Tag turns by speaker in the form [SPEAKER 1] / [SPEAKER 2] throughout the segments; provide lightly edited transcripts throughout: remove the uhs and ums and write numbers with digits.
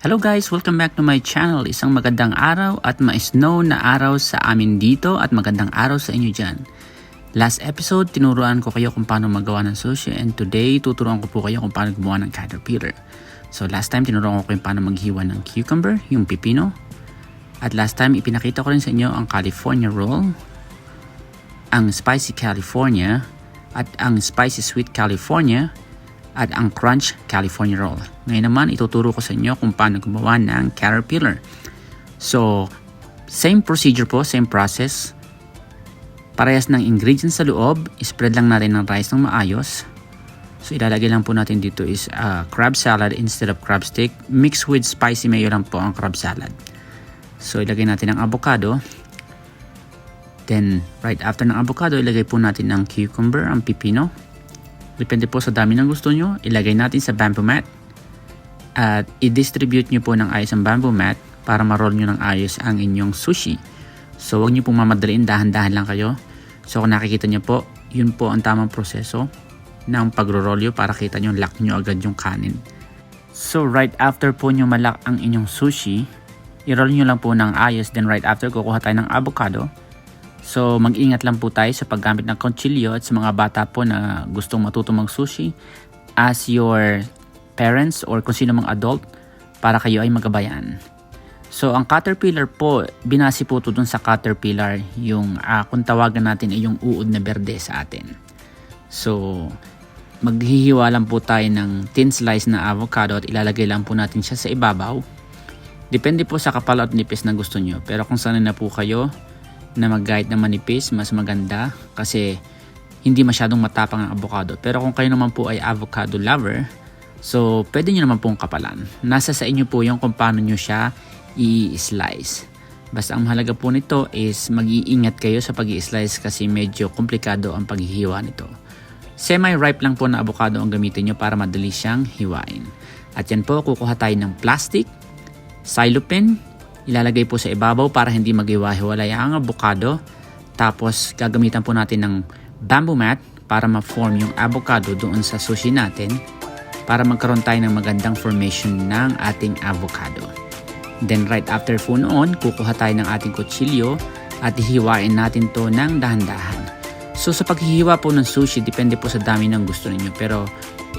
[SPEAKER 1] Hello guys! Welcome back to my channel. Isang magandang araw at ma-snow na araw sa amin dito at magandang araw sa inyo dyan. Last episode, tinuruan ko kayo kung paano magawa ng sushi and today, tuturuan ko po kayo kung paano gumawa ng caterpillar. So last time, tinuruan ko kayo paano maghiwa ng cucumber, yung pipino. At last time, ipinakita ko rin sa inyo ang California roll, ang spicy California, at ang spicy sweet California, at ang crunch California roll. Ngayon naman, ituturo ko sa inyo kung paano gumawa ng caterpillar. So, same procedure po, same process. Parehas ng ingredients sa loob, spread lang natin ng rice ng maayos. So, ilalagay lang po natin dito is crab salad instead of crab stick. Mixed with spicy mayo lang po ang crab salad. So, ilagay natin ang avocado. Then, right after ng avocado, ilagay po natin ang cucumber, ang pipino. Depende po sa dami ng gusto nyo, ilagay natin sa bamboo mat at i-distribute nyo po ng ayos ang bamboo mat para ma-roll nyo ng ayos ang inyong sushi. So huwag nyo pong mamadaliin, dahan-dahan lang kayo. So kung nakikita nyo po, yun po ang tamang proseso ng pagro-roll para kita nyo, lock nyo agad yung kanin. So right after po nyo malak ang inyong sushi, i-roll nyo lang po ng ayos, then right after kukuha tayo ng avocado. So mag-ingat lang po tayo sa paggamit ng kutsilyo at sa mga bata po na gustong matuto mag-sushi as your parents or kung sino mang adult para kayo ay magabayan. So ang caterpillar po, binasi po ito dun sa caterpillar, yung kung tawagan natin ay yung uod na berde sa atin. So maghihiwa lang po tayo ng thin slice na avocado at ilalagay lang po natin siya sa ibabaw. Depende po sa kapal at nipis na gusto nyo, pero kung sanay na po kayo na mag-guide na manipis, mas maganda kasi hindi masyadong matapang ang avocado. Pero kung kayo naman po ay avocado lover, so pwede nyo naman pong kapalan. Nasa sa inyo po yung kung paano nyo siya i-slice. Basta ang mahalaga po nito is mag-iingat kayo sa pag-i-slice kasi medyo komplikado ang paghihiwa nito. Semi-ripe lang po na avocado ang gamitin nyo para madali siyang hiwain. At yan po, kukuha tayo ng plastic, cellophane, ilalagay po sa ibabaw para hindi maghiwa-hiwalay ang avocado. Tapos gagamitan po natin ng bamboo mat para ma-form yung avocado doon sa sushi natin para magkaroon tayo ng magandang formation ng ating avocado. Then right after po noon, kukuha tayo ng ating kutsilyo at hihiwain natin to ng dahan-dahan. So sa paghihiwa po ng sushi, depende po sa dami ng gusto ninyo. Pero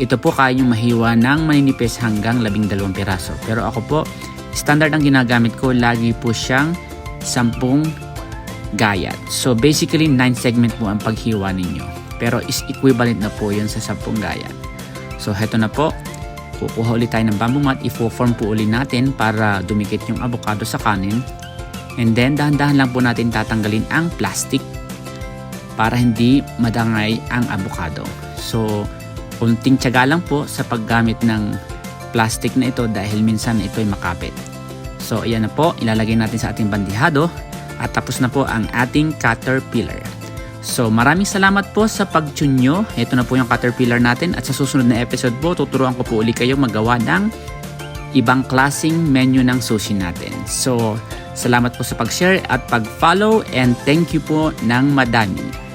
[SPEAKER 1] ito po kaya nyo mahiwa ng maninipis hanggang 12 piraso. Pero ako po, standard ang ginagamit ko, lagi po siyang 10 gayat. So basically 9 segment po ang paghiwa ninyo. Pero is equivalent na po yun sa 10 gayat. So heto na po, kukuha ulit tayo ng bamboo mat, i-form po ulit natin para dumikit yung avocado sa kanin. And then dahan-dahan lang po natin tatanggalin ang plastic para hindi madangay ang avocado. So kunting tiyaga lang po sa paggamit ng plastic na ito dahil minsan ito ay makapit. So ayan na po, ilalagay natin sa ating bandihado at tapos na po ang ating caterpillar. So maraming salamat po sa pag-tune nyo. Ito na po yung caterpillar natin at sa susunod na episode po, tuturuan ko po ulit kayo magawa ng ibang klaseng menu ng sushi natin. So salamat po sa pag-share at pag-follow and thank you po ng madami.